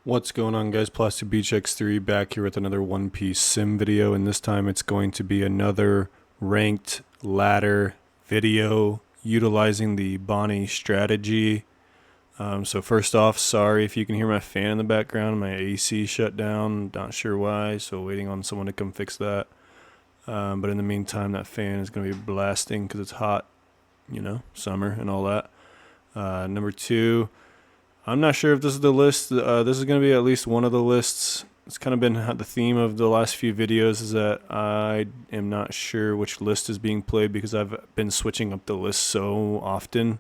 What's going on, guys? Plastic Beach X3 back here with another One Piece sim video, and this time it's going to be another ranked ladder video utilizing the Bonney strategy. So first off, sorry if you can hear my fan in the background. My AC shut down, not sure why, so waiting on someone to come fix that. But in the meantime, that fan is going to be blasting because it's hot, summer and all that. Number two, I'm not sure if this is the list. This is going to be at least one of the lists. It's kind of been the theme of the last few videos is that I am not sure which list is being played because I've been switching up the list so often.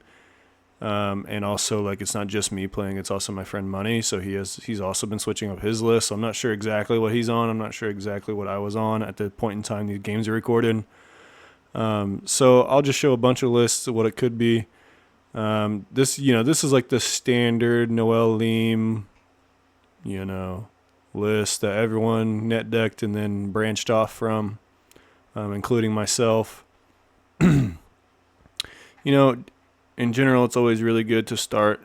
And also, like, it's not just me playing, it's also my friend Money. So he's also been switching up his list. So I'm not sure exactly what he's on. I'm not sure exactly what I was on at the point in time these games are recorded. So I'll just show a bunch of lists of what it could be. This is like the standard Noel Leem, list that everyone net decked and then branched off from, including myself. In general, it's always really good to start.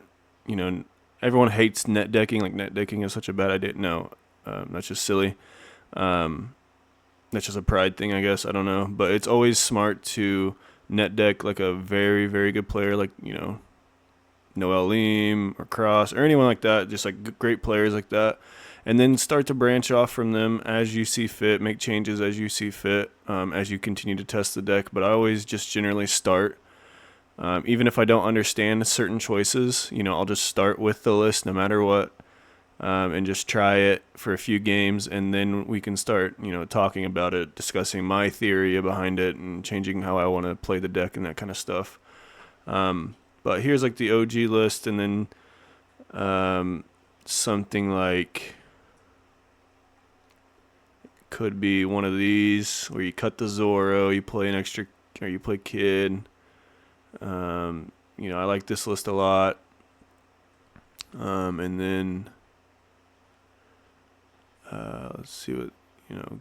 Everyone hates net decking. Like, net decking is such a bad idea. No, that's just silly. That's just a pride thing, I guess. I don't know. But it's always smart to net deck like a very, very good player, like, Noel Leem or Cross or anyone like that, just like great players like that. And then start to branch off from them as you see fit, make changes as you see fit, as you continue to test the deck. But I always just generally start. Even if I don't understand certain choices, I'll just start with the list no matter what, and just try it for a few games, and then we can start, talking about it, discussing my theory behind it, and changing how I want to play the deck and that kind of stuff. But here's like the OG list, and then something like could be one of these where you cut the Zoro, you play an extra, or you play Kid. I like this list a lot. And then let's see what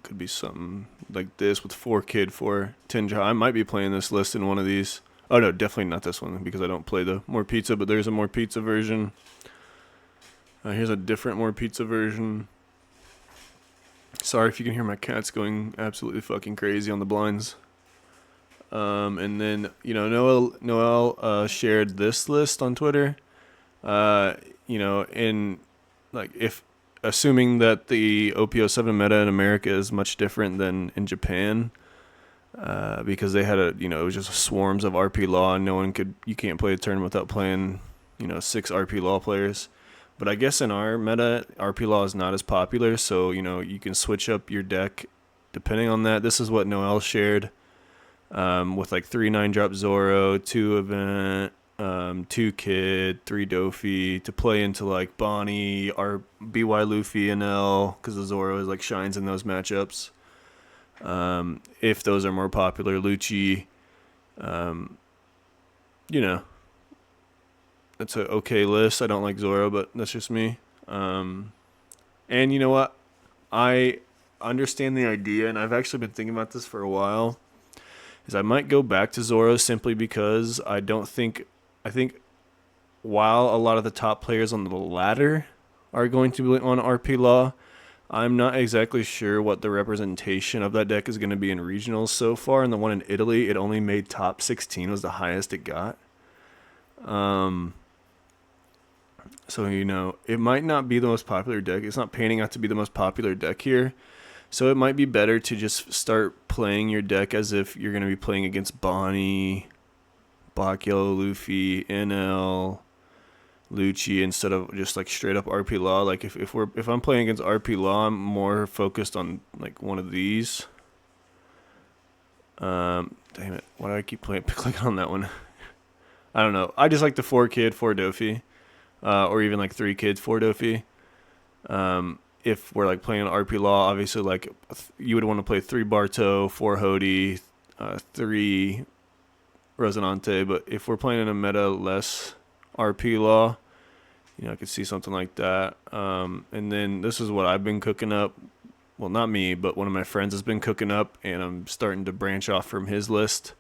could be something like this with 4 Kid, 4 Tinja. I might be playing this list in one of these. Oh no, definitely not this one because I don't play the More Pizza, but there's a More Pizza version. Here's a different More Pizza version. Sorry if you can hear my cats going absolutely fucking crazy on the blinds. And then, Noel shared this list on Twitter. In like, if assuming that the OP07 meta in America is much different than in Japan, because they had it was just swarms of RP Law, and you can't play a tournament without playing, 6 RP Law players. But I guess in our meta, RP Law is not as popular, so, you can switch up your deck depending on that. This is what Noel shared, with like 3 9-drop Zoro, 2 Event, 2 Kid, 3 Doffy, to play into like Bonney or BY Luffy and L, because the Zoro is like shines in those matchups. If those are more popular, Lucci, that's an okay list. I don't like Zoro, but that's just me. And you know what? I understand the idea, and I've actually been thinking about this for a while, is I might go back to Zoro simply because I think while a lot of the top players on the ladder are going to be on RP Law, I'm not exactly sure what the representation of that deck is going to be in regionals so far. And the one in Italy, it only made top 16, was the highest it got. So, it might not be the most popular deck. It's not painting out to be the most popular deck here. So it might be better to just start playing your deck as if you're going to be playing against Bonney, Black Yellow Luffy, NL, Lucci, instead of just like straight up RP Law. Like, if I'm playing against RP Law, I'm more focused on like one of these. Damn it! Why do I keep clicking on that one? I don't know. I just like the 4 Kid, 4 Doffy, or even like 3 Kid, 4 Doffy. If we're like playing RP Law, obviously, like, you would want to play 3 Barto, 4 Hody, 3 Rosinante. But if we're playing in a meta less RP Law, I could see something like that. And then this is what I've been cooking up. Well, not me, but one of my friends has been cooking up, and I'm starting to branch off from his list.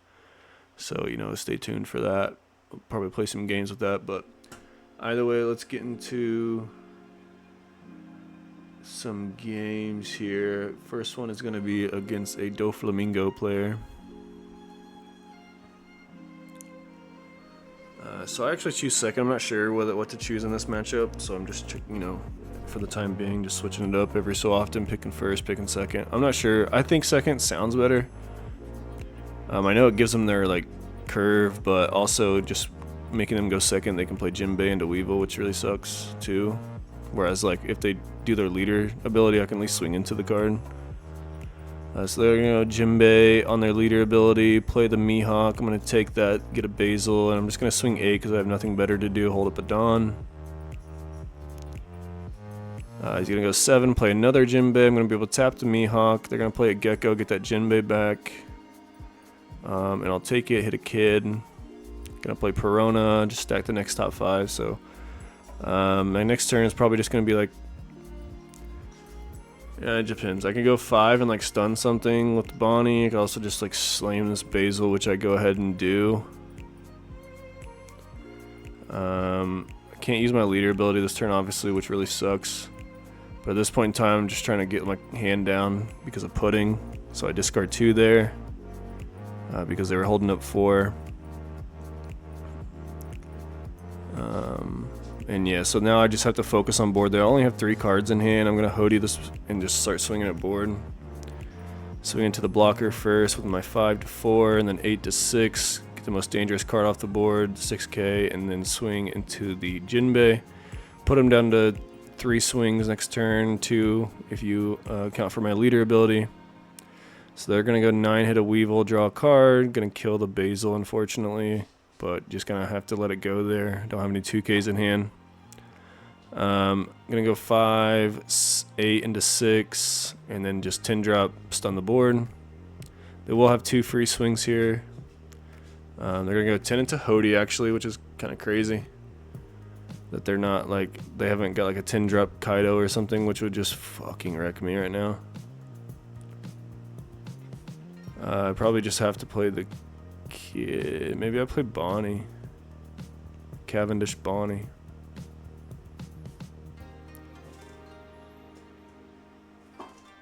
So, stay tuned for that. We'll probably play some games with that. But either way, let's get into some games here. First one is going to be against a Doflamingo player. So I actually choose second. I'm not sure what to choose in this matchup, so I'm just, you know, for the time being, just switching it up every so often, picking first, picking second. I'm not sure. I think second sounds better. I know it gives them their like curve, but also just making them go second, they can play Jinbei into Weevil, which really sucks too. Whereas like if they do their leader ability, I can at least swing into the card. So they're gonna go Jinbei on their leader ability, play the Mihawk. I'm gonna take that, get a Basil, and I'm just gonna swing 8 because I have nothing better to do. Hold up a Dawn. He's gonna go 7, play another Jinbei. I'm gonna be able to tap the Mihawk. They're gonna play a Gecko, get that Jinbei back. And I'll take it, hit a Kid. Gonna play Perona, just stack the next top 5. So my next turn is probably just gonna be like, yeah, it depends. I can go 5 and like stun something with the Bonney. I can also just like slam this Basil, which I go ahead and do. I can't use my leader ability this turn, obviously, which really sucks. But at this point in time, I'm just trying to get my hand down because of Pudding. So I discard 2 there because they were holding up 4. And yeah, so now I just have to focus on board there. I only have 3 cards in hand. I'm going to Hody this and just start swinging at board. Swing into the blocker first with my 5 to 4 and then 8 to 6. Get the most dangerous card off the board, 6k, and then swing into the Jinbei. Put him down to 3 swings next turn, 2 if you count for my leader ability. So they're going to go 9, hit a Weevil, draw a card. Going to kill the Basil, unfortunately, but just going to have to let it go there. Don't have any 2Ks in hand. Gonna go 5, 8 into 6, and then just 10 drop, stun the board. They will have 2 free swings here. They're gonna go 10 into Hody actually, which is kind of crazy. That they're not like, they haven't got like a 10 drop Kaido or something, which would just fucking wreck me right now. I probably just have to play the Kid. Maybe I play Bonney. Cavendish Bonney.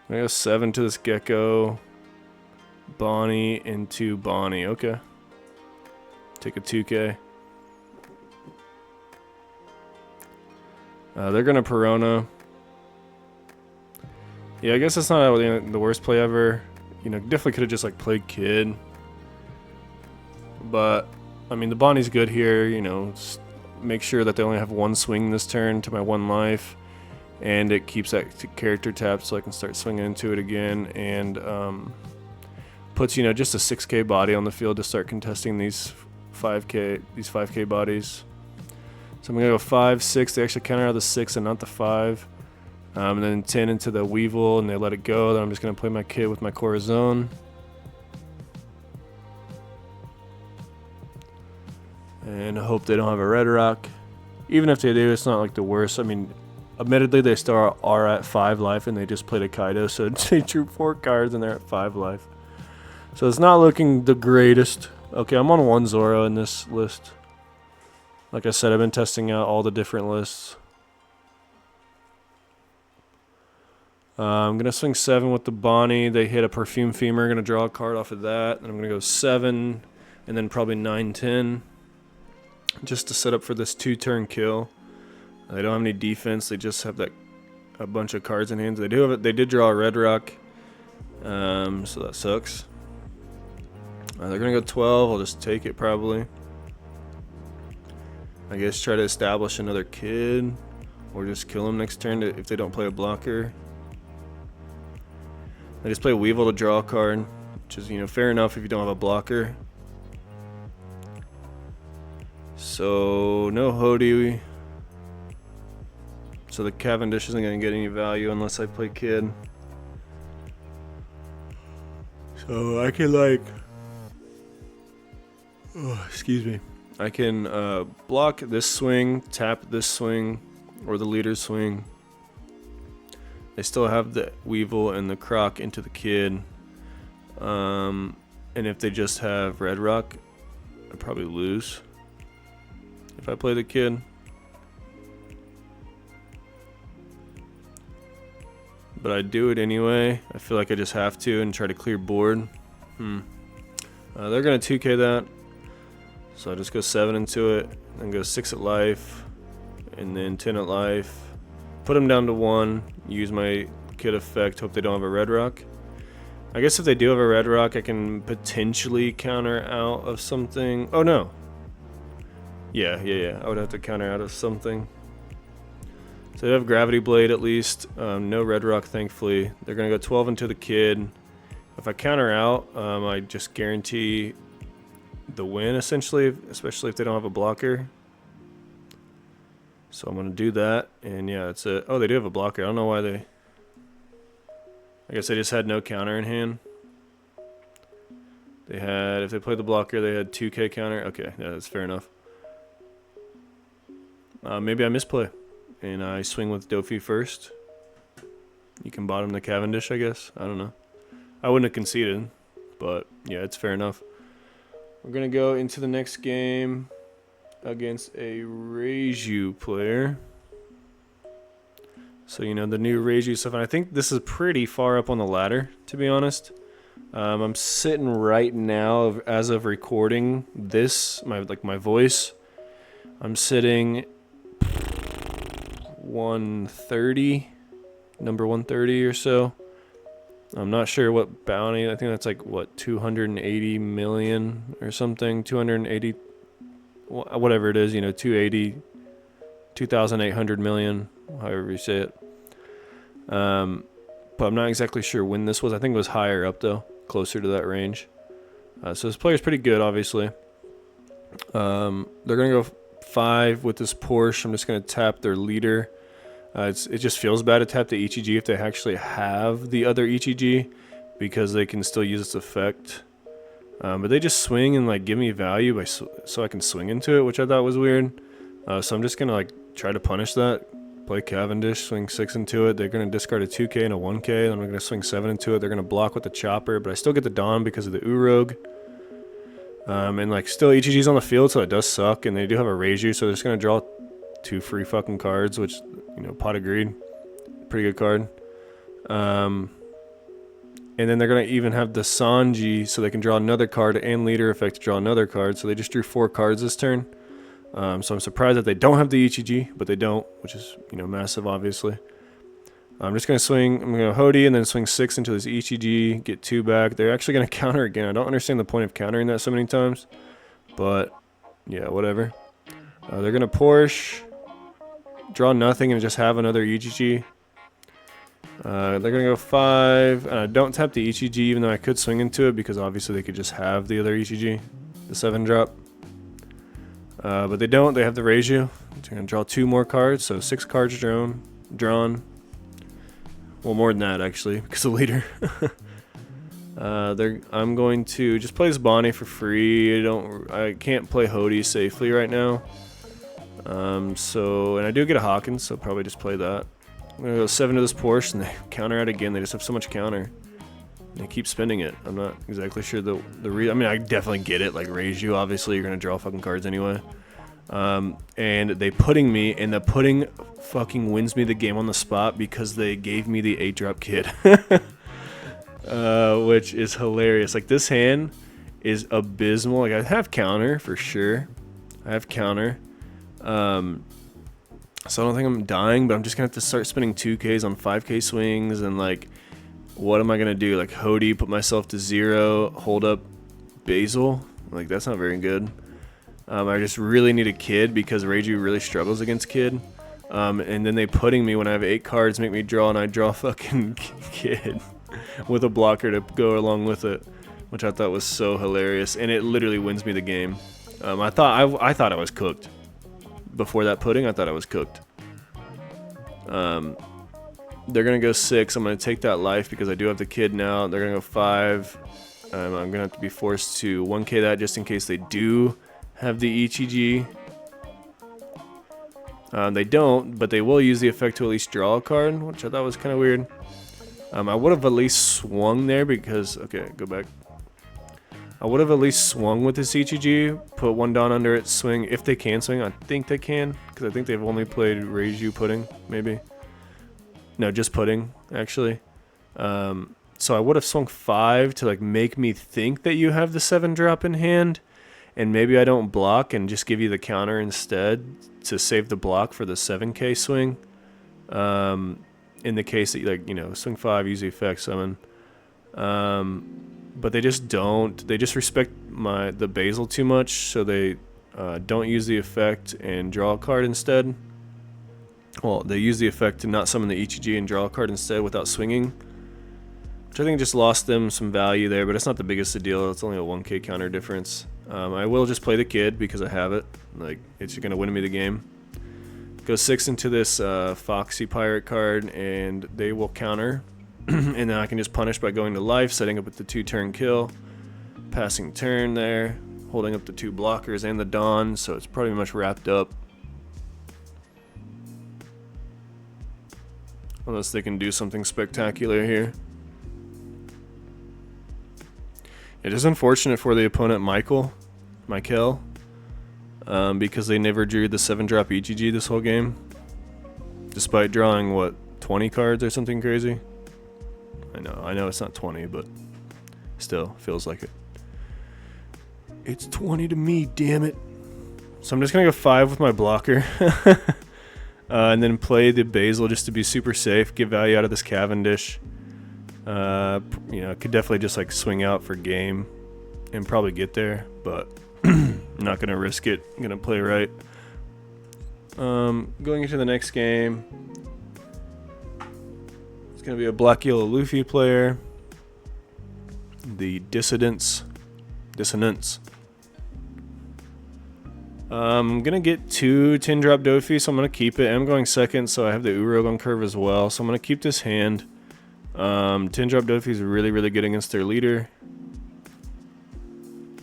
I go 7 to this Gecko. Bonney into Bonney. Okay. Take a 2K. They're gonna Perona. Yeah, I guess that's not the worst play ever. You know, definitely could have just like played Kid. But I mean, the Bonney's good here. You know, just make sure that they only have 1 swing this turn to my 1 life. And it keeps that character tapped so I can start swinging into it again, and puts, you know, just a 6k body on the field to start contesting these 5k bodies. So I'm gonna go 5, 6. They actually counter out the 6 and not the 5, and then 10 into the Weevil, and they let it go. Then I'm just gonna play my Kid with my Corazon, and I hope they don't have a Red Rock. Even if they do, it's not like the worst. I mean, admittedly, they still are at 5 life, and they just played a Kaido, so they drew 4 cards, and they're at 5 life. So it's not looking the greatest. Okay, I'm on 1 Zoro in this list. Like I said, I've been testing out all the different lists. I'm going to swing 7 with the Bonney. They hit a Perfume Femur. Going to draw a card off of that. And I'm going to go 7, and then probably 9, 10. Just to set up for this 2-turn kill. They don't have any defense. They just have a bunch of cards in hand. They did draw a Red Rock, so that sucks. They're gonna go 12. I'll just take it probably. I guess try to establish another Kid, or just kill him next turn if they don't play a blocker. I just play Weevil to draw a card, which is, you know, fair enough if you don't have a blocker. So no Hody. So the Cavendish isn't going to get any value unless I play Kid. So I can like, excuse me. I can block this swing, tap this swing, or the leader swing. They still have the Weevil and the Croc into the Kid. And if they just have Red Rock, I probably lose if I play the Kid. but I do it anyway. I feel like I just have to and try to clear board. They're gonna 2K that, so I just go 7 into it, and go 6 at life, and then 10 at life. Put them down to 1. Use my kid effect. Hope they don't have a red rock. I guess if they do have a red rock, I can potentially counter out of something. Oh no. Yeah. I would have to counter out of something. So they have Gravity Blade at least. No red rock, thankfully. They're gonna go 12 into the kid. If I counter out, I just guarantee the win essentially, especially if they don't have a blocker. So I'm gonna do that, and yeah, that's it. Oh, they do have a blocker. I don't know why they. I guess they just had no counter in hand. They had, if they played the blocker, they had 2K counter. Okay, yeah, that's fair enough. Maybe I misplay, and I swing with Doffy first. You can bottom the Cavendish, I guess. I don't know. I wouldn't have conceded, but yeah, it's fair enough. We're gonna go into the next game against a Reiju player. So, you know, the new Reiju stuff, and I think this is pretty far up on the ladder, to be honest. I'm sitting right now, as of recording this, my voice, I'm sitting 130, number 130 or so. I'm not sure what bounty, I think that's like, what, 280 million or something, 280, whatever it is, you know, 280, 2,800 million, however you say it. But I'm not exactly sure when this was. I think it was higher up though, closer to that range. So this player's pretty good, obviously. They're gonna go 5 with this Porsche. I'm just gonna tap their leader. It just feels bad to tap the ETG if they actually have the other ETG, because they can still use its effect. But they just swing and like give me value so I can swing into it, which I thought was weird. So I'm just gonna like try to punish that. Play Cavendish, swing 6 into it. They're gonna discard a 2K and a 1K. Then I'm gonna swing 7 into it. They're gonna block with the chopper, but I still get the Dawn because of the Urog. And like still ETG's on the field, so it does suck. And they do have a Reiju, so they're just gonna draw 2 free fucking cards, which, you know, pot of greed, pretty good card. And then they're gonna even have the Sanji, so they can draw another card, and leader effect to draw another card. So they just drew 4 cards this turn. So I'm surprised that they don't have the ETG, but they don't, which is, you know, massive, obviously. I'm just going to swing, I'm going to Hody and then swing 6 into this ETG, get 2 back. They're actually going to counter again. I don't understand the point of countering that so many times, but yeah, whatever. They're going to Porsche, draw nothing, and just have another ETG. They're going to go 5, and I don't tap the ETG, even though I could swing into it, because obviously they could just have the other ETG, the 7 drop. But they don't. They have the Reiju. They're going to draw 2 more cards, so 6 cards drawn. Well, more than that, actually, because of leader. I'm going to just play this Bonney for free. I can't play Hody safely right now. And I do get a Hawkins, so probably just play that. I'm going to go 7 to this Porsche, and they counter out again. They just have so much counter. They keep spending it. I'm not exactly sure the reason. I mean, I definitely get it. Like Reiju, obviously, you're gonna draw fucking cards anyway. And they putting me, and the putting fucking wins me the game on the spot because they gave me the 8-drop kid, which is hilarious. Like this hand is abysmal. Like I have counter for sure. I have counter. So I don't think I'm dying, but I'm just gonna have to start spending 2Ks on 5K swings and like. What am I going to do? Like Hody, put myself to 0, hold up Basil? Like, that's not very good. I just really need a kid because Reiju really struggles against kid. And then they putting me when I have 8 cards, make me draw, and I draw fucking kid with a blocker to go along with it, which I thought was so hilarious. And it literally wins me the game. I thought I was cooked. Before that putting, I thought I was cooked. They're going to go 6. I'm going to take that life because I do have the kid now. They're going to go 5. I'm going to have to be forced to 1K that just in case they do have the ETG. They don't, but they will use the effect to at least draw a card, which I thought was kind of weird. I would have at least swung there because... Okay, go back. I would have at least swung with this ETG, put 1 down under it, swing. If they can swing, I think they can, because I think they've only played Reiju pudding, maybe. No, just putting, actually. So I would have swung 5 to like make me think that you have the 7 drop in hand, and maybe I don't block and just give you the counter instead to save the block for the 7k swing. In the case that, like, you know, swing 5, use the effect summon. But they just don't. They just respect the Basil too much, so they don't use the effect and draw a card instead. Well, they use the effect to not summon the ETG and draw a card instead without swinging, which I think just lost them some value there, but it's not the biggest of deal. It's only a 1k counter difference. I will just play the kid because I have it. Like, it's going to win me the game. Go 6 into this Foxy Pirate card, and they will counter. And then I can just punish by going to life, setting up with the 2-turn kill, passing turn there, holding up the 2 blockers and the Dawn, so it's pretty much wrapped up. Unless they can do something spectacular here. It is unfortunate for the opponent, Michael, because they never drew the 7-drop EGG this whole game, despite drawing, what, 20 cards or something crazy? I know it's not 20, but still, feels like it. It's 20 to me, damn it. So I'm just going to go 5 with my blocker. And then play the Basil just to be super safe, get value out of this Cavendish. You know, could definitely just like swing out for game and probably get there, but I'm not going to risk it. I'm going to play right. Going into the next game, it's going to be a black yellow Luffy player. The Dissonance. I'm going to get 2 10-drop Doffy, so I'm going to keep it. I'm going second, so I have the Urog on curve as well, so I'm going to keep this hand. 10-drop Doffy is really, really good against their leader.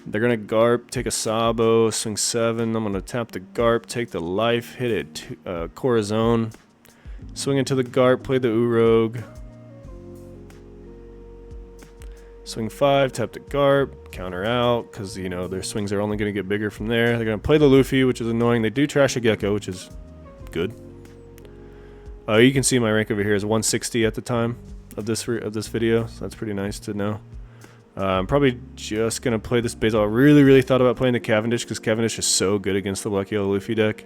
They're going to Garp, take a Sabo, swing 7. I'm going to tap the Garp, take the life, hit it Corazon. Swing into the Garp, play the Urog. Swing 5, tap the Garp, counter out, because, you know, their swings are only going to get bigger from there. They're going to play the Luffy, which is annoying. They do trash a Gecko, which is good. You can see my rank over here is 160 at the time of this video, so that's pretty nice to know. I'm probably just going to play this Basil. I really thought about playing the Cavendish, because Cavendish is so good against the Black Yellow Luffy deck.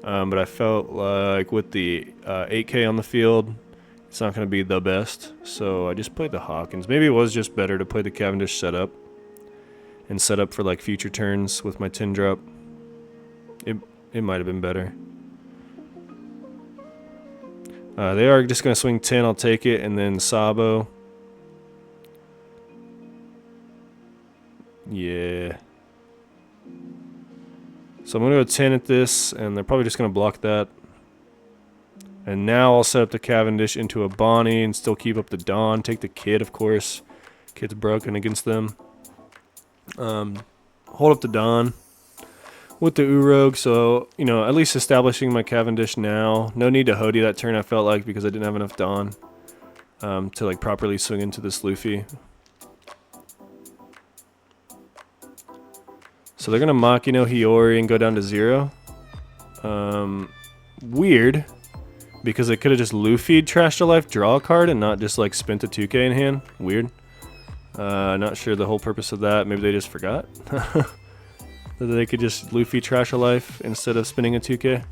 But I felt like with the 8k on the field, it's not going to be the best, so I just played the Hawkins. Maybe it was just better to play the Cavendish setup and set up for like future turns with my 10-drop. It might have been better. They are just going to swing 10, I'll take it, and then Sabo. Yeah. So I'm going to go 10 at this, and they're probably just going to block that. And now I'll set up the Cavendish into a Bonney and still keep up the Dawn. Take the Kid, of course. Kid's broken against them. Hold up the Dawn with the Urog. So, you know, at least establishing my Cavendish now. No need to Hody that turn, I felt like, because I didn't have enough Dawn to like properly swing into this Luffy. So they're going to Makino Hiyori and go down to 0. Weird. Because they could have just Luffy'd Trash a Life, draw a card, and not just like spent a 2k in hand. Weird. Not sure the whole purpose of that. Maybe they just forgot. That they could just Luffy Trash a Life instead of spending a 2k.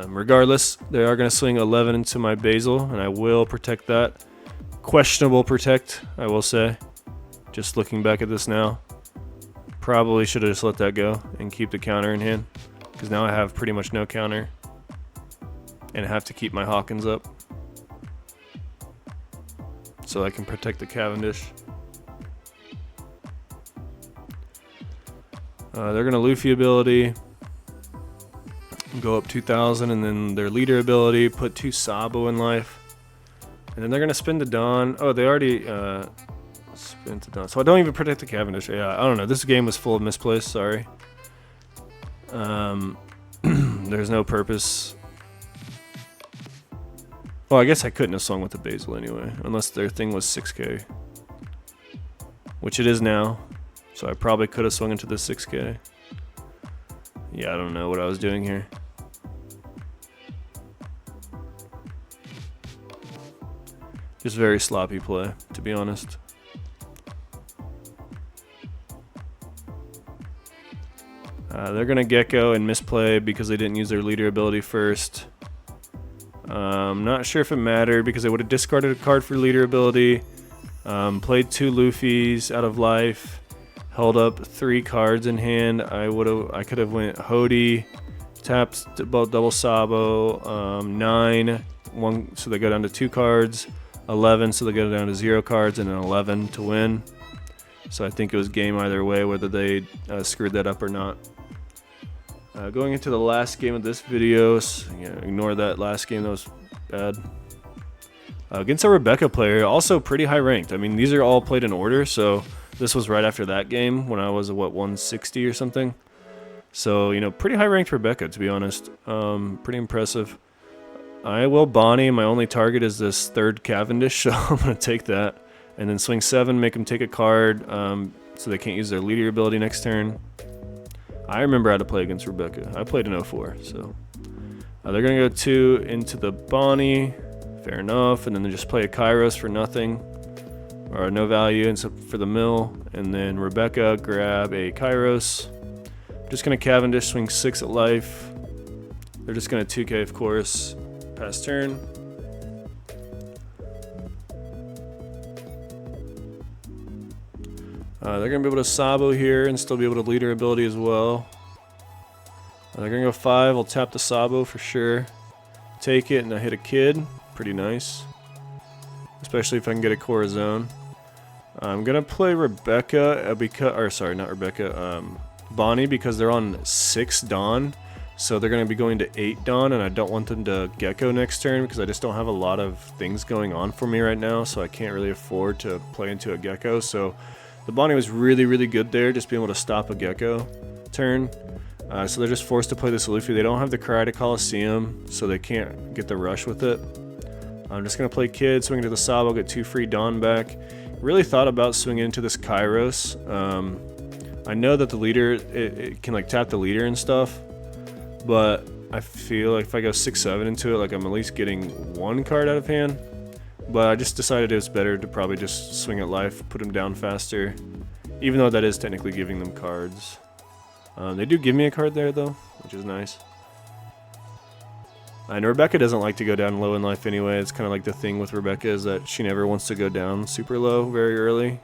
Regardless, they are going to swing 11 into my Basil, and I will protect that. Questionable protect, I will say. Just looking back at this now. Probably should have just let that go and keep the counter in hand. Because now I have pretty much no counter. And I have to keep my Hawkins up. So I can protect the Cavendish. They're going to Luffy ability. Go up 2,000, and then their leader ability. Put 2 Sabo in life. And then they're going to spin the Dawn. Oh, they already spent the Dawn. So I don't even protect the Cavendish. Yeah, I don't know. This game was full of misplays. Sorry. There's no purpose. Well, I guess I couldn't have swung with the Basil anyway, unless their thing was 6k. Which it is now. So I probably could have swung into the 6k. Yeah, I don't know what I was doing here. Just very sloppy play, to be honest. They're going to Gecko and misplay because they didn't use their leader ability first. Not sure if it mattered because they would have discarded a card for leader ability. Played 2 Luffys out of life. Held up 3 cards in hand. I could have went Hody, tapped double Sabo, 9, 1, so they go down to 2 cards. 11, so they go down to 0 cards, and an 11 to win. So I think it was game either way, whether they screwed that up or not. Going into the last game of this video, so, ignore that last game, that was bad. Against a Rebecca player, also pretty high ranked. I mean, these are all played in order, so this was right after that game when I was, what, 160 or something. So, pretty high ranked Rebecca, to be honest. Pretty impressive. I will Bonney. My only target is this 3rd Cavendish, so I'm going to take that. And then swing 7, make them take a card, so they can't use their leader ability next turn. I remember how to play against Rebecca. I played in 04, so. They're going to go 2 into the Bonney. Fair enough. And then they just play a Kairos for nothing. Or no value except for the mill. And then Rebecca grab a Kairos. Just going to Cavendish, swing 6 at life. They're just going to 2K, of course. Pass turn. They're going to be able to Sabo here and still be able to leader ability as well. They're going to go 5. I'll tap the Sabo for sure. Take it and I hit a kid. Pretty nice. Especially if I can get a Corazon. I'm going to play Rebecca, not Rebecca, Bonney because they're on 6 Dawn. So they're going to be going to 8 Dawn, and I don't want them to Gecko next turn because I just don't have a lot of things going on for me right now, so I can't really afford to play into a Gecko. So the Bonney was really, really good there, just being able to stop a Gecko turn. So they're just forced to play this Luffy. They don't have the Karate Coliseum, so they can't get the rush with it. I'm just going to play Kid, swing into the Sabo, get 2 free Dawn back. Really thought about swinging into this Kairos. I know that the leader, it can like tap the leader and stuff, but I feel like if I go 6-7 into it, like I'm at least getting 1 card out of hand. But I just decided it was better to probably just swing at life, put him down faster, even though that is technically giving them cards. They do give me a card there though, which is nice. And Rebecca doesn't like to go down low in life anyway. It's kind of like the thing with Rebecca is that she never wants to go down super low very early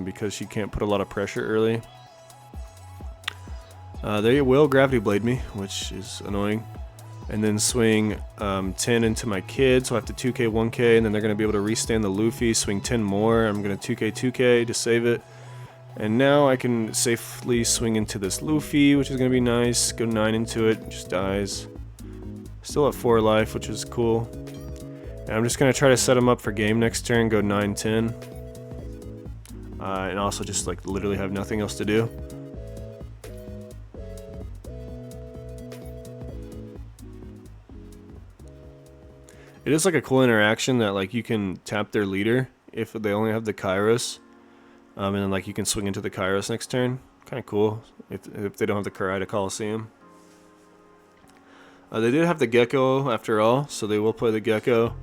because she can't put a lot of pressure early. They will Gravity Blade me, which is annoying. And then swing 10 into my kid, so I have to 2K, 1K, and then they're going to be able to restand the Luffy, swing 10 more. I'm going to 2K, 2K to save it. And now I can safely swing into this Luffy, which is going to be nice. Go 9 into it, just dies. Still at 4 life, which is cool. And I'm just going to try to set him up for game next turn, go 9-10. And also just like literally have nothing else to do. It is like a cool interaction that like you can tap their leader if they only have the Kairos. And then like you can swing into the Kairos next turn. Kind of cool if they don't have the Karate Coliseum. They did have the Gecko after all, so they will play the Gecko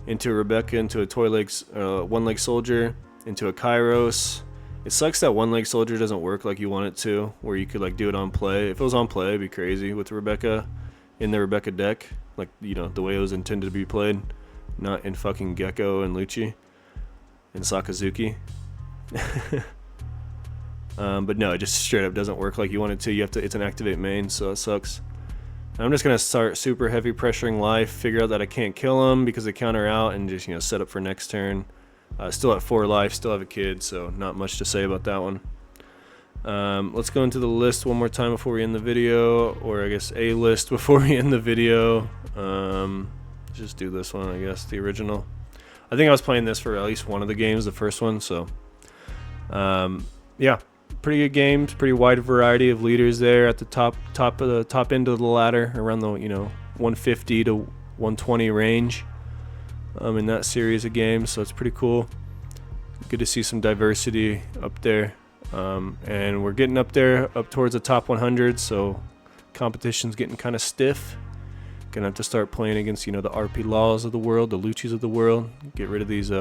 into a Rebecca, into a one-leg soldier, into a Kairos. It sucks that one-leg soldier doesn't work like you want it to, where you could like do it on play. If it was on play, it'd be crazy with Rebecca in the Rebecca deck, like the way it was intended to be played, not in fucking Gecko and Lucci and Sakazuki. But no, it just straight up doesn't work like you want it to. It's an activate main, so it sucks. I'm just gonna start super heavy pressuring life, figure out that I can't kill them because they counter out, and just set up for next turn. Still at 4 life, still have a kid, so not much to say about that one. Let's go into the list one more time before we end the video, or I guess a list before we end the video. Just do this one, I guess, the original. I think I was playing this for at least one of the games, the first one, so yeah. Pretty good games, pretty wide variety of leaders there at the top end of the ladder, around the 150 to 120 range in that series of games, so it's pretty cool. Good to see some diversity up there, and we're getting up there, up towards the top 100, so competition's getting kind of stiff. Gonna have to start playing against, you know, the RP Laws of the world, the Luchis of the world. Get rid of these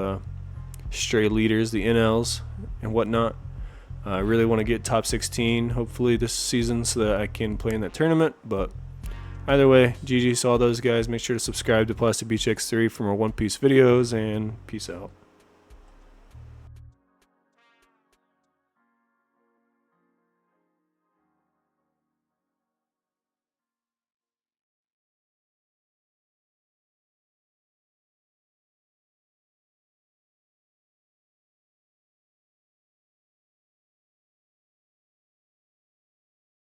stray leaders, the NLs and whatnot. I really want to get top 16 hopefully this season so that I can play in that tournament. But either way, GG to all those guys. Make sure to subscribe to Plastic Beach X3 for more One Piece videos, and peace out.